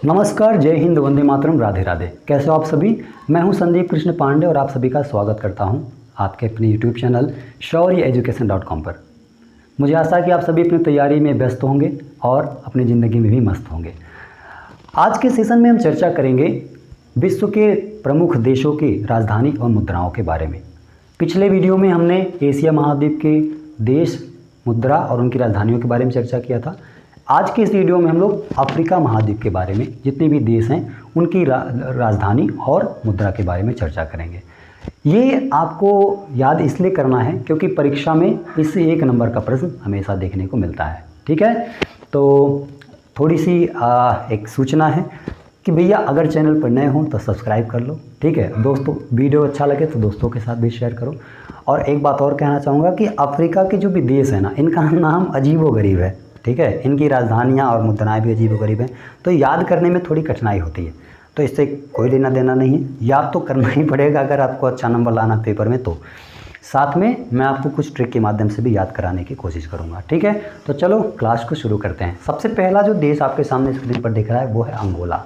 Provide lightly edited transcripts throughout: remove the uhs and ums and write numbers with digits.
नमस्कार, जय हिंद, वंदे मातरम, राधे राधे। कैसे हो आप सभी। मैं हूं संदीप कृष्ण पांडे और आप सभी का स्वागत करता हूं आपके अपने यूट्यूब चैनल शौर्यएजुकेशन.com पर। मुझे आशा है कि आप सभी अपनी तैयारी में व्यस्त होंगे और अपनी ज़िंदगी में भी मस्त होंगे। आज के सेशन में हम चर्चा करेंगे विश्व के प्रमुख देशों की राजधानी और मुद्राओं के बारे में। पिछले वीडियो में हमने एशिया महाद्वीप के देश, मुद्रा और उनकी राजधानियों के बारे में चर्चा किया था। आज के इस वीडियो में हम लोग अफ्रीका महाद्वीप के बारे में, जितने भी देश हैं उनकी राजधानी और मुद्रा के बारे में चर्चा करेंगे। ये आपको याद इसलिए करना है क्योंकि परीक्षा में इससे 1 नंबर का प्रश्न हमेशा देखने को मिलता है। ठीक है, तो थोड़ी सी एक सूचना है कि भैया अगर चैनल पर नए हों तो सब्सक्राइब कर लो। ठीक है दोस्तों, वीडियो अच्छा लगे तो दोस्तों के साथ भी शेयर करो। और एक बात और कहना चाहूँगा कि अफ्रीका के जो भी देश हैं ना, इनका नाम अजीबोगरीब है। ठीक है, इनकी राजधानियाँ और मुद्राएं भी अजीबोगरीब हैं, तो याद करने में थोड़ी कठिनाई होती है। तो इससे कोई लेना देना नहीं है, याद तो करना ही पड़ेगा अगर आपको अच्छा नंबर लाना पेपर में। तो साथ में मैं आपको कुछ ट्रिक के माध्यम से भी याद कराने की कोशिश करूँगा। ठीक है, तो चलो क्लास को शुरू करते हैं। सबसे पहला जो देश आपके सामने स्क्रीन पर दिख रहा है वो है अंगोला।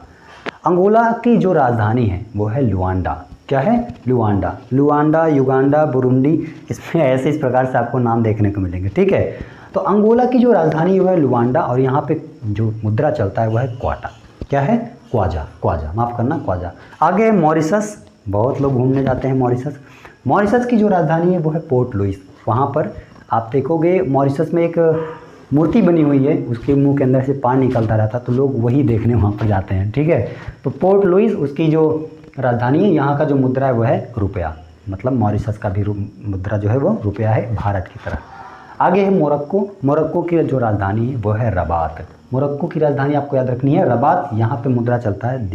अंगोला की जो राजधानी है वो है लुआंडा। क्या है? लुआंडा। लुआंडा, युगांडा, बुरुंडी, इसमें ऐसे इस प्रकार से आपको नाम देखने को मिलेंगे। ठीक है, तो अंगोला की जो राजधानी वो है लुआंडा और यहाँ पे जो मुद्रा चलता है वो है क्वाटा। क्या है? क्वाजा। क्वाजा, माफ़ करना, क्वाजा। आगे मॉरिशस, बहुत लोग घूमने जाते हैं मॉरिशस। मॉरिशस की जो राजधानी है वो है पोर्ट लुइस। वहाँ पर आप देखोगे मॉरिशस में एक मूर्ति बनी हुई है, उसके मुंह के अंदर से पानी निकलता रहता, तो लोग वही देखने वहाँ पर जाते हैं। ठीक है, तो पोर्ट लुइस उसकी जो राजधानी है। यहाँ का जो मुद्रा है वो है रुपया, मतलब मॉरिशस का भी मुद्रा जो है वो रुपया है, भारत की तरह। आगे है मोरक्को। मोरक्को की जो राजधानी है वो है रबात। मोरक्को की राजधानी आपको याद रखनी है रबात। यहाँ पे मुद्रा चलता है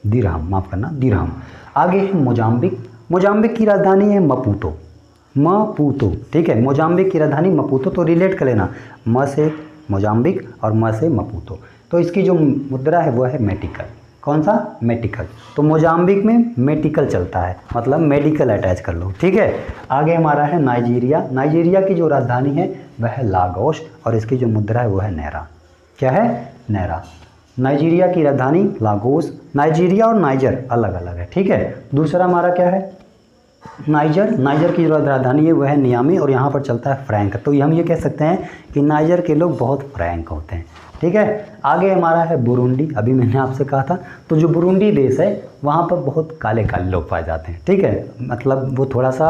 दिरहम, माफ़ करना, दिरहम। आगे है मोजाम्बिक। मोजाम्बिक की राजधानी है मपूतो। मपूतो, ठीक है, मोजाम्बिक की राजधानी मपूतो। तो रिलेट कर लेना, म से मोजाम्बिक और म से मपूतो। तो इसकी जो मुद्रा है वो है मेटिकल। कौन सा? मेटिकल। तो मोजाम्बिक में मेटिकल चलता है, मतलब मेडिकल अटैच कर लो। ठीक है, आगे हमारा है नाइजीरिया। नाइजीरिया की जो राजधानी है वह है लागोस और इसकी जो मुद्रा है वो है नैरा। क्या है? नैरा। नाइजीरिया की राजधानी लागोस। नाइजीरिया और नाइजर अलग अलग है। ठीक है, दूसरा हमारा क्या है? नाइजर। नाइजर की जो राजधानी है वह है नियामी और यहाँ पर चलता है फ्रैंक। तो हम ये कह सकते हैं कि नाइजर के लोग बहुत फ्रैंक होते हैं। ठीक है, आगे हमारा है बुरुंडी। अभी मैंने आपसे कहा था, तो जो बुरुंडी देश है वहाँ पर बहुत काले काले लोग पाए जाते हैं। ठीक है, मतलब वो थोड़ा सा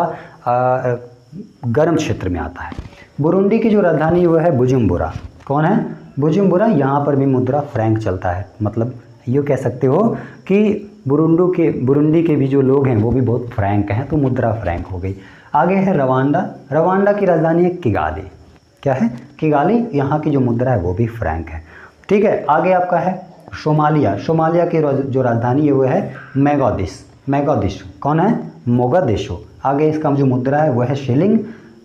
गर्म क्षेत्र में आता है। बुरुंडी की जो राजधानी है वो है बुजुम्बुरा। कौन है? बुजुम्बुरा। यहाँ पर भी मुद्रा फ्रैंक चलता है, मतलब ये कह सकते हो कि बुरुंडी के भी जो लोग हैं वो भी बहुत फ्रैंक हैं, तो मुद्रा फ्रैंक हो गई। आगे है रवांडा। रवांडा की राजधानी है किगाली। क्या है? किगाली। यहाँ की जो मुद्रा है वो भी फ्रैंक है। ठीक है, आगे आपका है सोमालिया। सोमालिया की जो राजधानी है वो है मोगादिशु। कौन है? मोगादिशु। आगे इसका जो मुद्रा है वो है शिलिंग।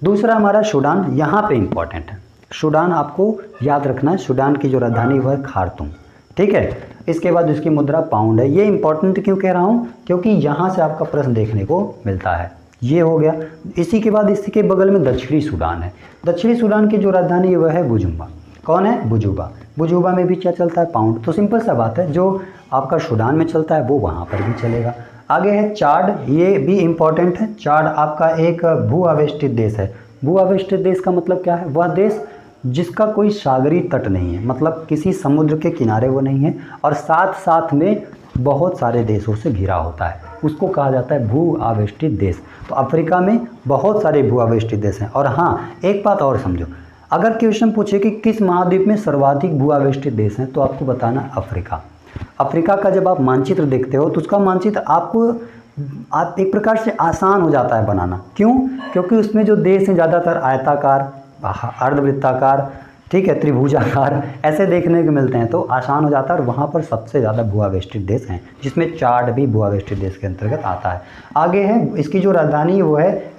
दूसरा हमारा सूडान। यहाँ पे इंपॉर्टेंट है सूडान, आपको याद रखना है। सूडान की जो राजधानी वो है खार्तूम। ठीक है, इसके बाद इसकी मुद्रा पाउंड है। ये इंपॉर्टेंट क्यों कह रहा हूँ? क्योंकि यहाँ से आपका प्रश्न देखने को मिलता है। ये हो गया। इसी के बाद इसके बगल में दक्षिणी सूडान है। दक्षिणी सूडान की जो राजधानी है वह है बुजुम्बा। कौन है? बुजुबा। बुजुबा में भी क्या चलता है? पाउंड। तो सिंपल सा बात है, जो आपका सूडान में चलता है वो वहाँ पर भी चलेगा। आगे है चाड। ये भी इम्पॉर्टेंट है। चाड आपका एक भू आवेष्टित देश है। भू आवेष्टित देश का मतलब क्या है? वह देश जिसका कोई सागरीय तट नहीं है, मतलब किसी समुद्र के किनारे वो नहीं है और साथ साथ में बहुत सारे देशों से घिरा होता है, उसको कहा जाता है भू आवेष्टित देश। तो अफ्रीका में बहुत सारे भू आवेष्टित देश हैं। और हाँ, एक बात और समझो, अगर क्वेश्चन पूछे कि किस महाद्वीप में सर्वाधिक भू आवेष्टित देश हैं, तो आपको बताना अफ्रीका। अफ्रीका का जब आप मानचित्र देखते हो तो उसका मानचित्र आप एक प्रकार से आसान हो जाता है बनाना। क्यों? क्योंकि उसमें जो देश हैं ज़्यादातर आयताकार, अर्धवृत्ताकार, ठीक है, त्रिभुजाकार ऐसे देखने को मिलते हैं, तो आसान हो जाता है। और वहाँ पर सबसे ज़्यादा भू आवेष्टित देश हैं, जिसमें चाड भी भू आवेष्टित देश के अंतर्गत आता है। आगे है इसकी जो राजधानी है वो है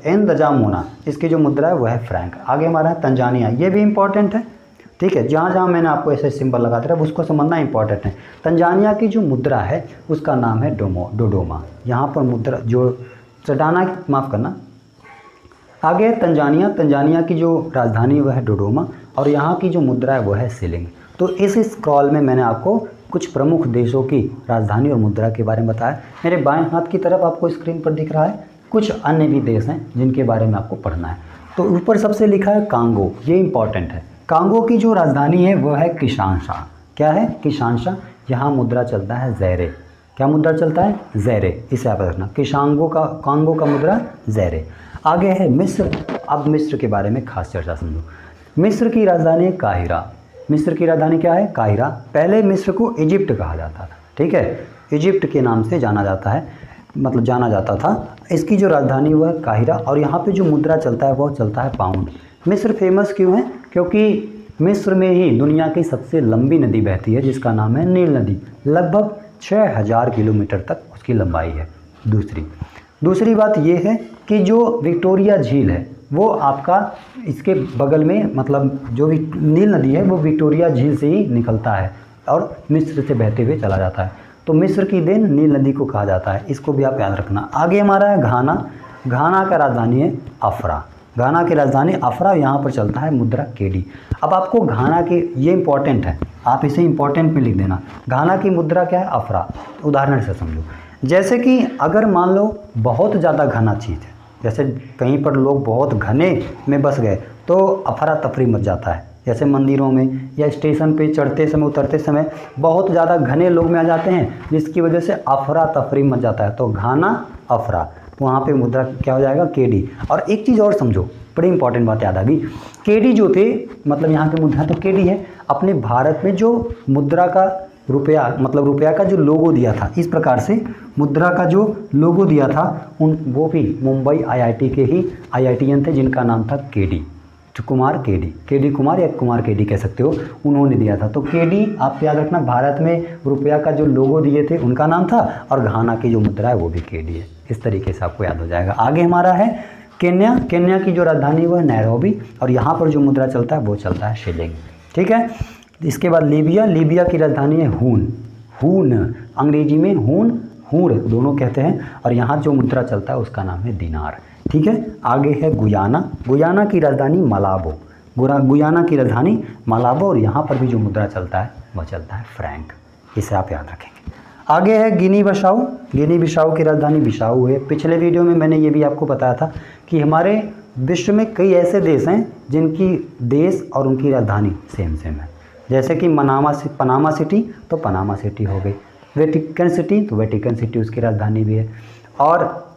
एन दजामोना। इसकी जो मुद्रा है वो है फ्रैंक। आगे हमारा है तंजानिया। ये भी इंपॉर्टेंट है। ठीक है, जहाँ जहाँ मैंने आपको ऐसे सिंबल लगा दिया उसको समझना इंपॉर्टेंट है। तंजानिया की जो मुद्रा है उसका नाम है डोडोमा। यहाँ पर मुद्रा जो चटाना, माफ़ करना, आगे तंजानिया। तंजानिया की जो राजधानी वह है डोडोमा और यहाँ की जो मुद्रा है वो है शिलिंग। तो इस स्क्रॉल में मैंने आपको कुछ प्रमुख देशों की राजधानी और मुद्रा के बारे में बताया। मेरे बाएं हाथ की तरफ आपको स्क्रीन पर दिख रहा है कुछ अन्य भी देश हैं जिनके बारे में आपको पढ़ना है। तो ऊपर सबसे लिखा है कांगो, ये इंपॉर्टेंट है। कांगो की जो राजधानी है वह है किशानशा। क्या है? किशानशा। यहाँ मुद्रा चलता है ज़ेरे। क्या मुद्रा चलता है? ज़ेरे। इसे आप रखना, कांगो का मुद्रा ज़ेरे। आगे है मिस्र। अब मिस्र के बारे में खास चर्चा समझो। मिस्र की राजधानी है काहिरा। मिस्र की राजधानी क्या है? काहिरा। पहले मिस्र को इजिप्ट कहा जाता था, ठीक है, इजिप्ट के नाम से जाना जाता है, मतलब जाना जाता था। इसकी जो राजधानी वो है काहिरा और यहाँ पे जो मुद्रा चलता है वो चलता है पाउंड। मिस्र फेमस क्यों है? क्योंकि मिस्र में ही दुनिया की सबसे लंबी नदी बहती है जिसका नाम है नील नदी। लगभग 6000 किलोमीटर तक उसकी लंबाई है। दूसरी बात ये है कि जो विक्टोरिया झील है वो आपका इसके बगल में, मतलब जो भी नील नदी है वो विक्टोरिया झील से ही निकलता है और मिस्र से बहते हुए चला जाता है। तो मिस्र की देन नील नदी को कहा जाता है, इसको भी आप याद रखना। आगे हमारा है घाना। घाना का राजधानी है अफरा। घाना की राजधानी अफरा, यहाँ पर चलता है मुद्रा केडी। अब आपको घाना के, ये इंपॉर्टेंट है, आप इसे इंपॉर्टेंट में लिख देना। घाना की मुद्रा क्या है? अफरा। उदाहरण से समझो, जैसे कि अगर मान लो बहुत ज़्यादा घना चीज़ है, जैसे कहीं पर लोग बहुत घने में बस गए तो अफरा तफरी मच जाता है। जैसे मंदिरों में या स्टेशन पे चढ़ते समय उतरते समय बहुत ज़्यादा घने लोग में आ जाते हैं जिसकी वजह से अफरा तफरी मच जाता है। तो घाना अफरा, वहाँ पे मुद्रा क्या हो जाएगा? केडी। और एक चीज़ और समझो, बड़ी इंपॉर्टेंट बात याद आ गई। केडी जो थे, मतलब यहाँ की मुद्रा तो केडी है। अपने भारत में जो मुद्रा का रुपया, मतलब रुपया का जो लोगो दिया था, इस प्रकार से मुद्रा का जो लोगो दिया था वो भी मुंबई आईआईटी के ही आईआईटीएन थे जिनका नाम था KD, Kumar KD, KD Kumar या कुमार केडी कह सकते हो, उन्होंने दिया था। तो केडी आप याद रखना, भारत में रुपया का जो लोगो दिए थे उनका नाम था, और घाना की जो मुद्रा है वो भी केडी है। इस तरीके से आपको याद हो जाएगा। आगे हमारा है केन्या। केन्या की जो राजधानी वो है नैरोबी और यहाँ पर जो मुद्रा चलता है वो चलता है शिलिंग, ठीक है। इसके बाद लीबिया। लीबिया की राजधानी है हून। हून अंग्रेजी में हून, हूर दोनों कहते हैं, और यहाँ जो मुद्रा चलता है उसका नाम है दिनार, ठीक है। आगे है गुयाना। गुयाना की राजधानी मालाबो। गुयाना की राजधानी मालाबो, और यहाँ पर भी जो मुद्रा चलता है वह चलता है फ्रैंक। इसे आप याद रखेंगे। आगे है गिनी बिसाऊ। गिनी बिसाऊ की राजधानी बिसाऊ है। पिछले वीडियो में मैंने ये भी आपको बताया था कि हमारे विश्व में कई ऐसे देश हैं जिनकी देश और उनकी राजधानी सेम है। जैसे कि पनामा सिटी तो पनामा सिटी हो गई, वेटिकन सिटी तो वेटिकन सिटी उसकी राजधानी भी है, और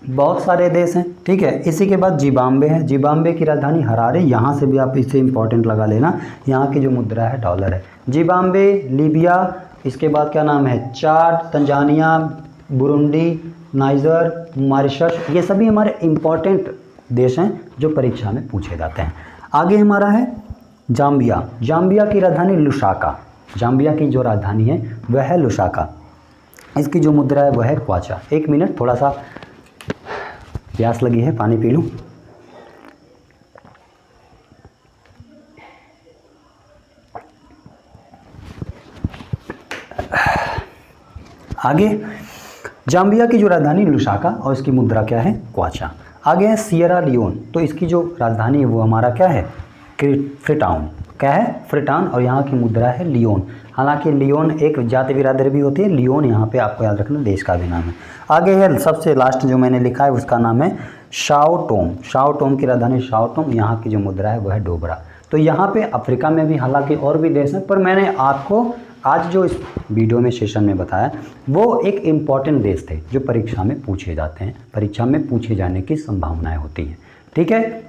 बहुत सारे देश हैं, ठीक है। इसी के बाद जिम्बाब्वे है। जिम्बाब्वे की राजधानी हरारे। यहाँ से भी आप इसे इंपॉर्टेंट लगा लेना, यहाँ की जो मुद्रा है डॉलर है। जिम्बाब्वे, लीबिया, इसके बाद क्या नाम है, चाड, तंजानिया, बुरुंडी, नाइजर, मॉरिशस, ये सभी हमारे इम्पॉर्टेंट देश हैं जो परीक्षा में पूछे जाते हैं। आगे हमारा है जाम्बिया। जाम्बिया की राजधानी लुसाका। जाम्बिया की जो राजधानी है वह है लुसाका। इसकी जो मुद्रा है वह है क्वाचा। एक मिनट, थोड़ा सा प्यास लगी है, पानी पी लूँ। आगे जाम्बिया की जो राजधानी लुसाका और इसकी मुद्रा क्या है, क्वाचा। आगे है सियरा लियोन। तो इसकी जो राजधानी है वो हमारा क्या है, फ्रीटाउन। क्या है, फ्रीटाउन, और यहाँ की मुद्रा है लियोन। हालांकि लियोन एक जाति बिरादरी भी होती है, लियोन यहाँ पे आपको याद रखना देश का भी नाम है। आगे है सबसे लास्ट जो मैंने लिखा है उसका नाम है शाओ टोम। शाओ टोम की राजधानी शाओ टोम। यहाँ की जो मुद्रा है वह है डोबरा। तो यहाँ पे अफ्रीका में भी हालांकि और भी देश हैं, पर मैंने आपको आज जो इस वीडियो में सेशन में बताया वो एक इम्पॉर्टेंट देश थे जो परीक्षा में पूछे जाते हैं, परीक्षा में पूछे जाने की संभावनाएं होती हैं, ठीक है।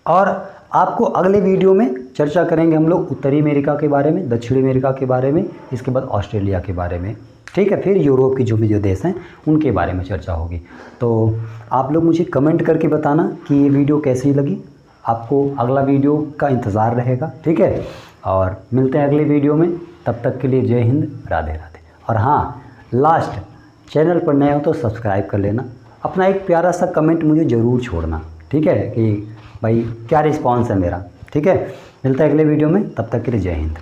और आपको अगले वीडियो में चर्चा करेंगे हम लोग उत्तरी अमेरिका के बारे में, दक्षिणी अमेरिका के बारे में, इसके बाद ऑस्ट्रेलिया के बारे में, ठीक है। फिर यूरोप की जो भी जो देश हैं उनके बारे में चर्चा होगी। तो आप लोग मुझे कमेंट करके बताना कि ये वीडियो कैसी लगी। आपको अगला वीडियो का इंतज़ार रहेगा, ठीक है। और मिलते हैं अगले वीडियो में, तब तक के लिए जय हिंद, राधे राधे। और हाँ, लास्ट, चैनल पर नए हो तो सब्सक्राइब कर लेना। अपना एक प्यारा सा कमेंट मुझे ज़रूर छोड़ना, ठीक है, कि भाई क्या रिस्पॉन्स है मेरा, ठीक है। मिलते हैं अगले वीडियो में, तब तक के लिए जय हिंद।